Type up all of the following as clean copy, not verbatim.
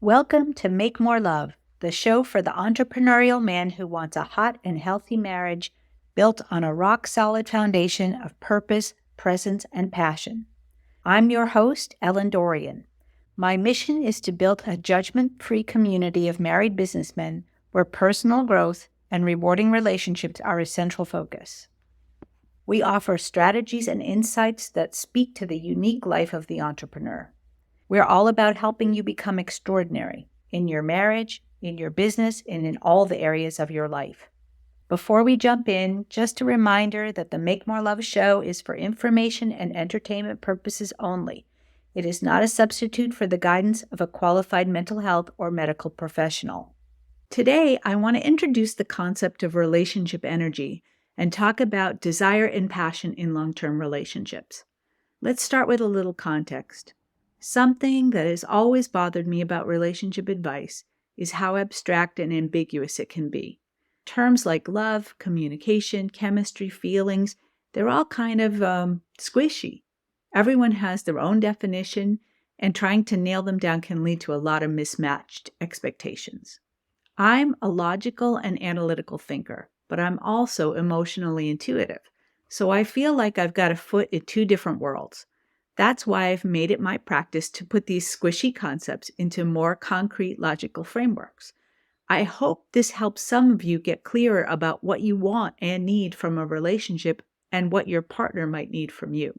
Welcome to Make More Love, the show for the entrepreneurial man who wants a hot and healthy marriage built on a rock-solid foundation of purpose, presence, and passion. I'm your host, Ellen Dorian. My mission is to build a judgment-free community of married businessmen where personal growth and rewarding relationships are a central focus. We offer strategies and insights that speak to the unique life of the entrepreneur. We're all about helping you become extraordinary in your marriage, in your business, and in all the areas of your life. Before we jump in, just a reminder that the Make More Love show is for information and entertainment purposes only. It is not a substitute for the guidance of a qualified mental health or medical professional. Today, I want to introduce the concept of relationship energy and talk about desire and passion in long-term relationships. Let's start with a little context. Something that has always bothered me about relationship advice is how abstract and ambiguous it can be. Terms like love, communication, chemistry, feelings, they're all kind of squishy. Everyone has their own definition, and trying to nail them down can lead to a lot of mismatched expectations. I'm a logical and analytical thinker, but I'm also emotionally intuitive. So I feel like I've got a foot in two different worlds. That's why I've made it my practice to put these squishy concepts into more concrete logical frameworks. I hope this helps some of you get clearer about what you want and need from a relationship and what your partner might need from you.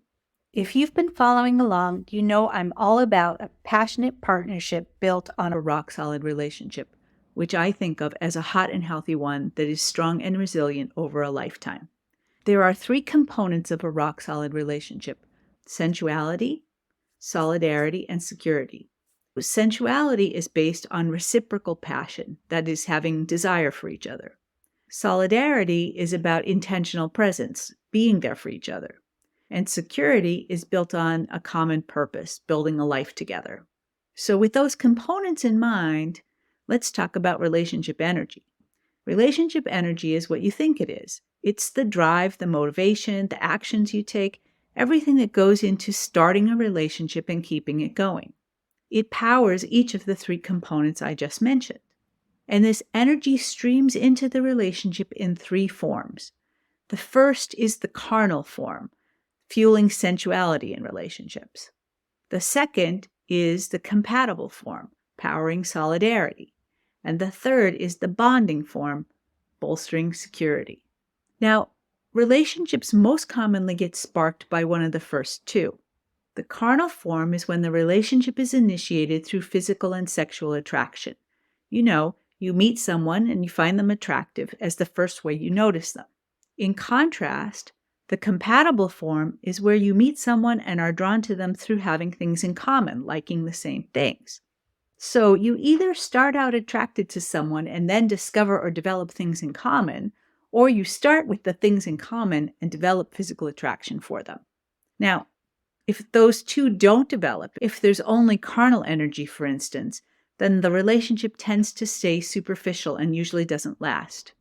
If you've been following along, you know I'm all about a passionate partnership built on a rock-solid relationship, which I think of as a hot and healthy one that is strong and resilient over a lifetime. There are three components of a rock-solid relationship: sensuality, solidarity, and security. Sensuality is based on reciprocal passion, that is, having desire for each other. Solidarity is about intentional presence, being there for each other. And security is built on a common purpose, building a life together. So with those components in mind, let's talk about relationship energy. Relationship energy is what you think it is. It's the drive, the motivation, the actions you take, everything that goes into starting a relationship and keeping it going. It powers each of the three components I just mentioned. And this energy streams into the relationship in three forms. The first is the carnal form, fueling sensuality in relationships. The second is the compatible form, powering solidarity. And the third is the bonding form, bolstering security. Now, relationships most commonly get sparked by one of the first two. The carnal form is when the relationship is initiated through physical and sexual attraction. You meet someone and you find them attractive as the first way you notice them. In contrast, the compatible form is where you meet someone and are drawn to them through having things in common, liking the same things. So you either start out attracted to someone and then discover or develop things in common, or you start with the things in common and develop physical attraction for them. Now, if those two don't develop, if there's only carnal energy, for instance, then the relationship tends to stay superficial and usually doesn't last.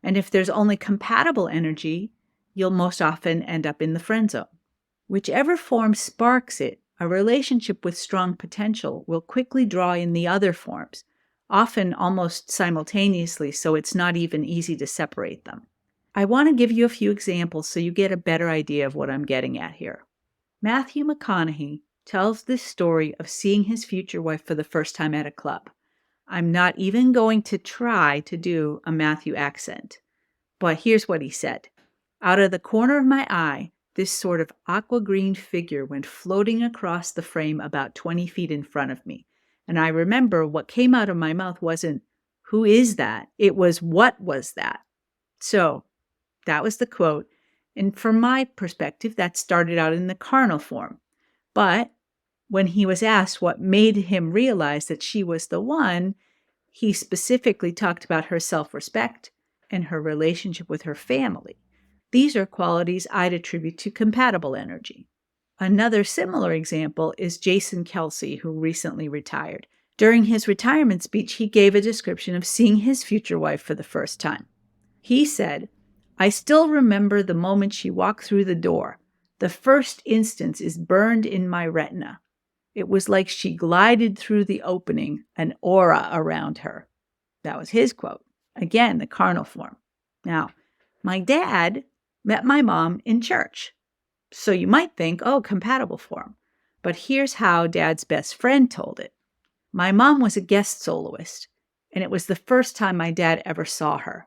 And if there's only compatible energy, you'll most often end up in the friend zone. Whichever form sparks it, a relationship with strong potential will quickly draw in the other forms, often almost simultaneously, so it's not even easy to separate them. I want to give you a few examples so you get a better idea of what I'm getting at here. Matthew McConaughey tells this story of seeing his future wife for the first time at a club. I'm not even going to try to do a Matthew accent, but here's what he said. Out of the corner of my eye, this sort of aqua green figure went floating across the frame about 20 feet in front of me. And I remember what came out of my mouth wasn't, "Who is that?" It was, "What was that?" So that was the quote. And from my perspective, that started out in the carnal form. But when he was asked what made him realize that she was the one, he specifically talked about her self-respect and her relationship with her family. These are qualities I'd attribute to compatible energy. Another similar example is Jason Kelsey, who recently retired. During his retirement speech, he gave a description of seeing his future wife for the first time. He said, "I still remember the moment she walked through the door. The first instance is burned in my retina. It was like she glided through the opening, an aura around her. That was his quote. Again, the carnal form. Now, my dad met my mom in church. So you might think, oh, compatible form. But here's how Dad's best friend told it. My mom was a guest soloist, and it was the first time my dad ever saw her.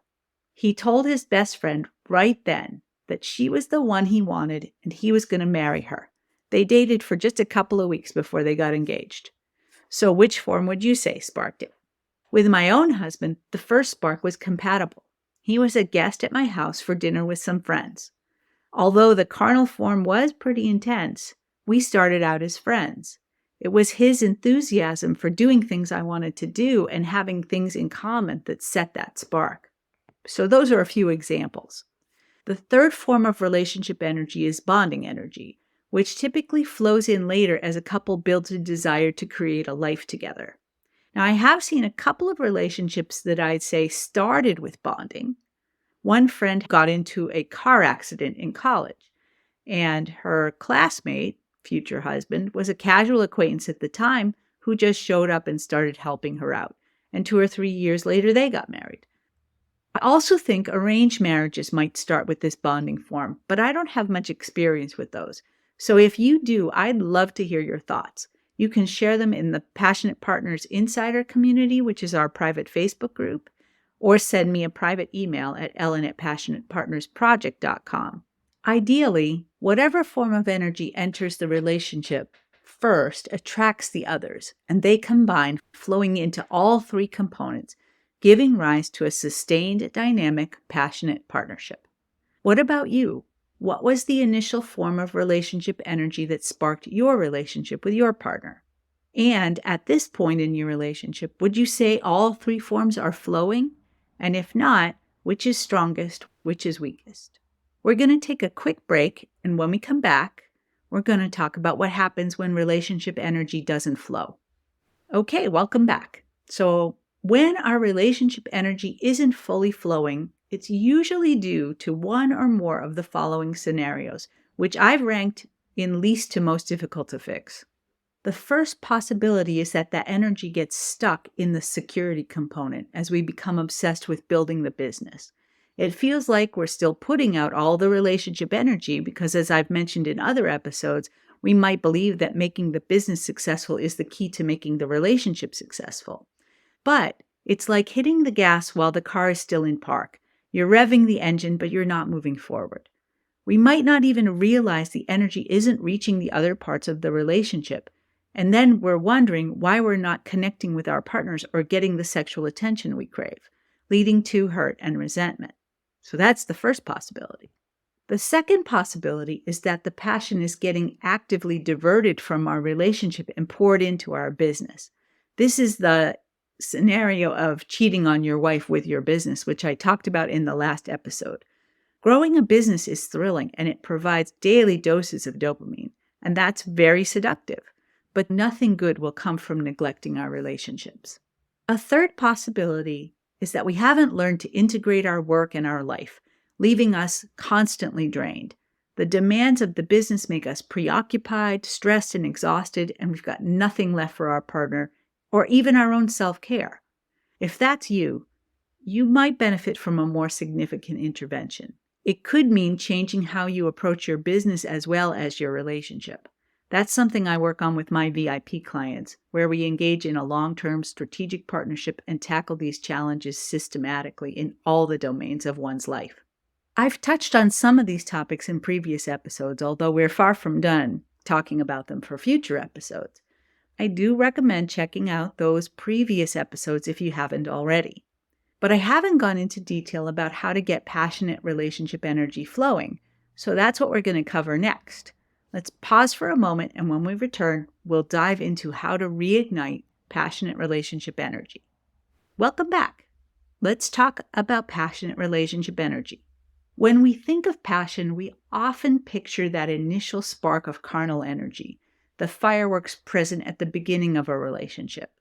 He told his best friend right then that she was the one he wanted and he was going to marry her. They dated for just a couple of weeks before they got engaged. So which form would you say sparked it? With my own husband, the first spark was compatible. He was a guest at my house for dinner with some friends. Although the carnal form was pretty intense, we started out as friends. It was his enthusiasm for doing things I wanted to do and having things in common that set that spark. So those are a few examples. The third form of relationship energy is bonding energy, which typically flows in later as a couple builds a desire to create a life together. Now, I have seen a couple of relationships that I'd say started with bonding. One friend got into a car accident in college, and her classmate, future husband, was a casual acquaintance at the time who just showed up and started helping her out. And 2 or 3 years later, they got married. I also think arranged marriages might start with this bonding form, but I don't have much experience with those. So if you do, I'd love to hear your thoughts. You can share them in the Passionate Partners Insider community, which is our private Facebook group, or send me a private email at ellen@passionatepartnersproject.com. Ideally, whatever form of energy enters the relationship first attracts the others, and they combine, flowing into all three components, giving rise to a sustained, dynamic, passionate partnership. What about you? What was the initial form of relationship energy that sparked your relationship with your partner? And at this point in your relationship, would you say all three forms are flowing? And if not, which is strongest, which is weakest? We're going to take a quick break, and when we come back, we're going to talk about what happens when relationship energy doesn't flow. Okay, welcome back. So when our relationship energy isn't fully flowing, it's usually due to one or more of the following scenarios, which I've ranked in least to most difficult to fix. The first possibility is that energy gets stuck in the security component as we become obsessed with building the business. It feels like we're still putting out all the relationship energy because, as I've mentioned in other episodes, we might believe that making the business successful is the key to making the relationship successful. But it's like hitting the gas while the car is still in park. You're revving the engine, but you're not moving forward. We might not even realize the energy isn't reaching the other parts of the relationship. And then we're wondering why we're not connecting with our partners or getting the sexual attention we crave, leading to hurt and resentment. So that's the first possibility. The second possibility is that the passion is getting actively diverted from our relationship and poured into our business. This is the scenario of cheating on your wife with your business, which I talked about in the last episode. Growing a business is thrilling and it provides daily doses of dopamine, and that's very seductive. But nothing good will come from neglecting our relationships. A third possibility is that we haven't learned to integrate our work and our life, leaving us constantly drained. The demands of the business make us preoccupied, stressed, and exhausted, and we've got nothing left for our partner or even our own self-care. If that's you, you might benefit from a more significant intervention. It could mean changing how you approach your business as well as your relationship. That's something I work on with my VIP clients, where we engage in a long-term strategic partnership and tackle these challenges systematically in all the domains of one's life. I've touched on some of these topics in previous episodes, although we're far from done talking about them for future episodes. I do recommend checking out those previous episodes if you haven't already. But I haven't gone into detail about how to get passionate relationship energy flowing, so that's what we're going to cover next. Let's pause for a moment, and when we return, we'll dive into how to reignite passionate relationship energy. Welcome back. Let's talk about passionate relationship energy. When we think of passion, we often picture that initial spark of carnal energy, the fireworks present at the beginning of a relationship.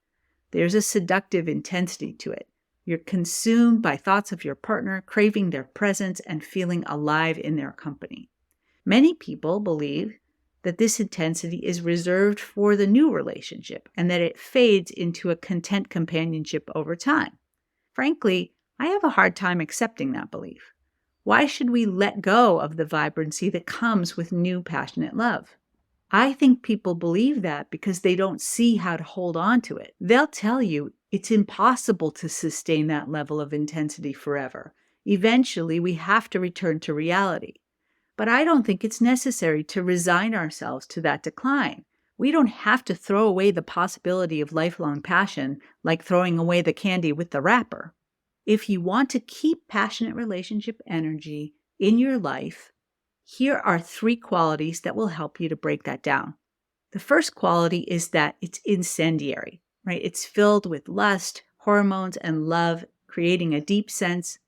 There's a seductive intensity to it. You're consumed by thoughts of your partner, craving their presence, and feeling alive in their company. Many people believe that this intensity is reserved for the new relationship and that it fades into a content companionship over time. Frankly, I have a hard time accepting that belief. Why should we let go of the vibrancy that comes with new passionate love? I think people believe that because they don't see how to hold on to it. They'll tell you it's impossible to sustain that level of intensity forever. Eventually, we have to return to reality. But I don't think it's necessary to resign ourselves to that decline. We don't have to throw away the possibility of lifelong passion like throwing away the candy with the wrapper. If you want to keep passionate relationship energy in your life, here are 3 qualities that will help you to break that down. The first quality is that it's incendiary, right? It's filled with lust, hormones, and love, creating a deep sense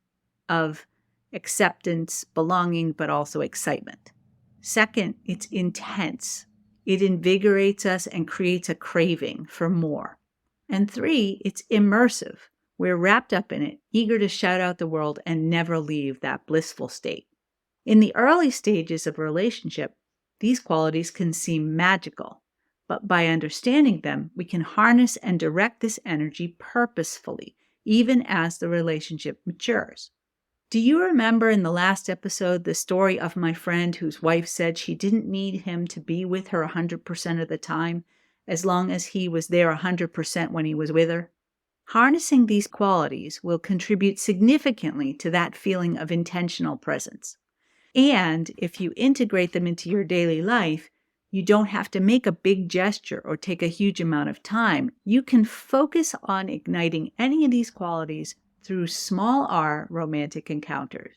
of acceptance, belonging, but also excitement. Second, it's intense. It invigorates us and creates a craving for more. And 3, it's immersive. We're wrapped up in it, eager to shout out the world and never leave that blissful state. In the early stages of a relationship, these qualities can seem magical, but by understanding them, we can harness and direct this energy purposefully, even as the relationship matures. Do you remember in the last episode the story of my friend whose wife said she didn't need him to be with her 100% of the time, as long as he was there 100% when he was with her? Harnessing these qualities will contribute significantly to that feeling of intentional presence. And if you integrate them into your daily life, you don't have to make a big gesture or take a huge amount of time. You can focus on igniting any of these qualities through small R romantic encounters.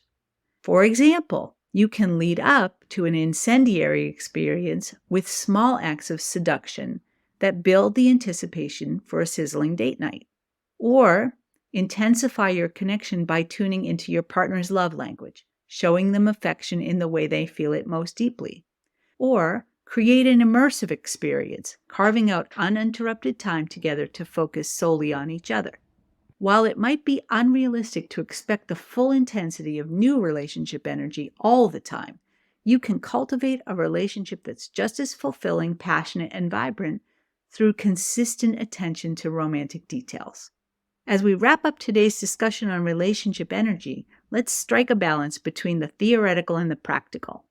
For example, you can lead up to an incendiary experience with small acts of seduction that build the anticipation for a sizzling date night. Or intensify your connection by tuning into your partner's love language, showing them affection in the way they feel it most deeply. Or create an immersive experience, carving out uninterrupted time together to focus solely on each other. While it might be unrealistic to expect the full intensity of new relationship energy all the time, you can cultivate a relationship that's just as fulfilling, passionate, and vibrant through consistent attention to romantic details. As we wrap up today's discussion on relationship energy, let's strike a balance between the theoretical and the practical.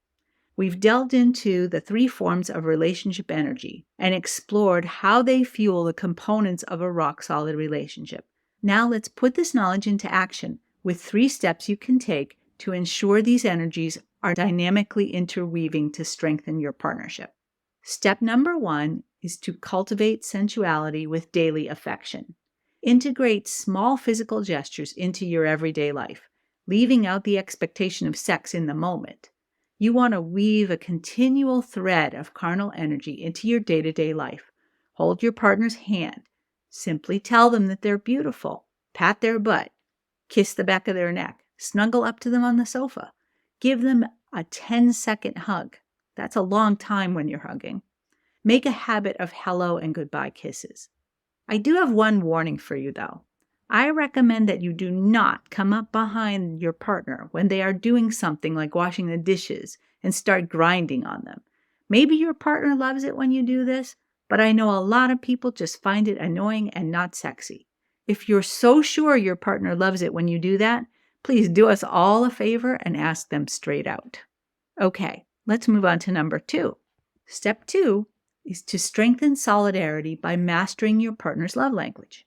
We've delved into the 3 forms of relationship energy and explored how they fuel the components of a rock-solid relationship. Now let's put this knowledge into action with 3 steps you can take to ensure these energies are dynamically interweaving to strengthen your partnership. Step number 1 is to cultivate sensuality with daily affection. Integrate small physical gestures into your everyday life, leaving out the expectation of sex in the moment. You want to weave a continual thread of carnal energy into your day-to-day life. Hold your partner's hand. Simply tell them that they're beautiful. Pat their butt. Kiss the back of their neck. Snuggle up to them on the sofa. Give them a 10-second hug. That's a long time when you're hugging. Make a habit of hello and goodbye kisses. I do have one warning for you, though. I recommend that you do not come up behind your partner when they are doing something like washing the dishes and start grinding on them. Maybe your partner loves it when you do this, but I know a lot of people just find it annoying and not sexy. If you're so sure your partner loves it when you do that, please do us all a favor and ask them straight out. Okay, let's move on to number 2. Step 2 is to strengthen solidarity by mastering your partner's love language.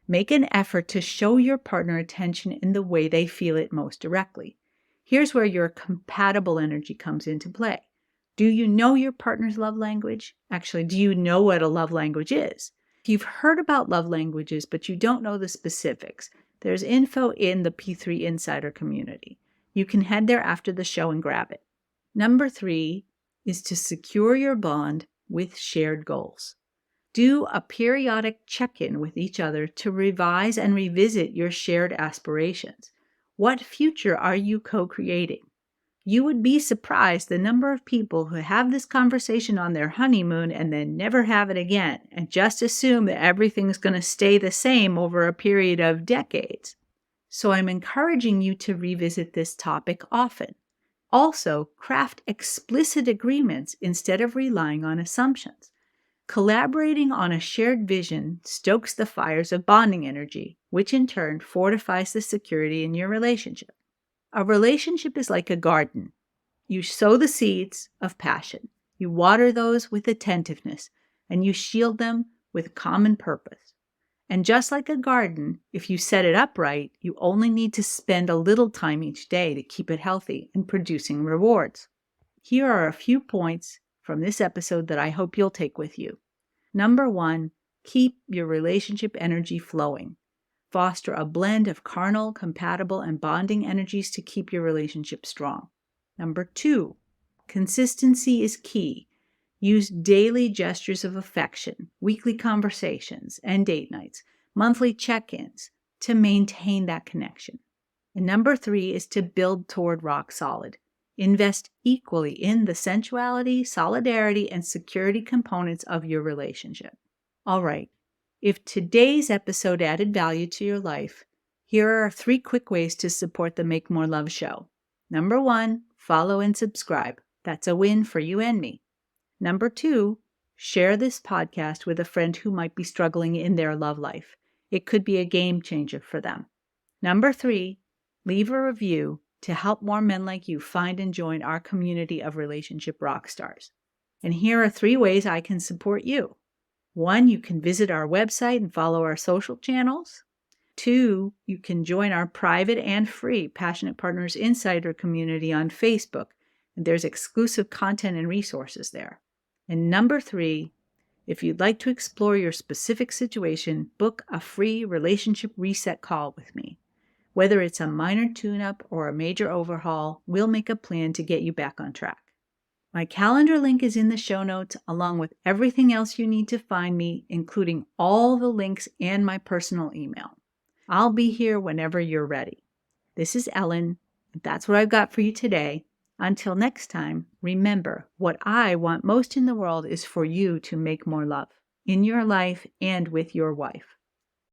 Make an effort to show your partner attention in the way they feel it most directly. Here's where your compatible energy comes into play. Do you know your partner's love language? Actually, do you know what a love language is? If you've heard about love languages, but you don't know the specifics, there's info in the P3 Insider community. You can head there after the show and grab it. Number 3 is to secure your bond with shared goals. Do a periodic check-in with each other to revise and revisit your shared aspirations. What future are you co-creating? You would be surprised the number of people who have this conversation on their honeymoon and then never have it again and just assume that everything's going to stay the same over a period of decades. So I'm encouraging you to revisit this topic often. Also, craft explicit agreements instead of relying on assumptions. Collaborating on a shared vision stokes the fires of bonding energy, which in turn fortifies the security in your relationship. A relationship is like a garden. You sow the seeds of passion. You water those with attentiveness, and you shield them with common purpose. And just like a garden, if you set it up right, you only need to spend a little time each day to keep it healthy and producing rewards. Here are a few points from this episode that I hope you'll take with you. Number 1, keep your relationship energy flowing. Foster a blend of carnal, compatible, and bonding energies to keep your relationship strong. Number 2, consistency is key. Use daily gestures of affection, weekly conversations, and date nights, monthly check-ins to maintain that connection. And number 3 is to build toward rock solid. Invest equally in the sensuality, solidarity, and security components of your relationship. All right, if today's episode added value to your life, here are 3 quick ways to support the Make More Love show. Number 1, follow and subscribe. That's a win for you and me. Number 2, share this podcast with a friend who might be struggling in their love life. It could be a game changer for them. Number 3, leave a review to help more men like you find and join our community of relationship rock stars. And here are 3 ways I can support you. 1, you can visit our website and follow our social channels. 2, you can join our private and free Passionate Partners Insider community on Facebook. And there's exclusive content and resources there. And number 3, if you'd like to explore your specific situation, book a free relationship reset call with me. Whether it's a minor tune-up or a major overhaul, we'll make a plan to get you back on track. My calendar link is in the show notes, along with everything else you need to find me, including all the links and my personal email. I'll be here whenever you're ready. This is Ellen, and that's what I've got for you today. Until next time, remember, what I want most in the world is for you to make more love in your life and with your wife.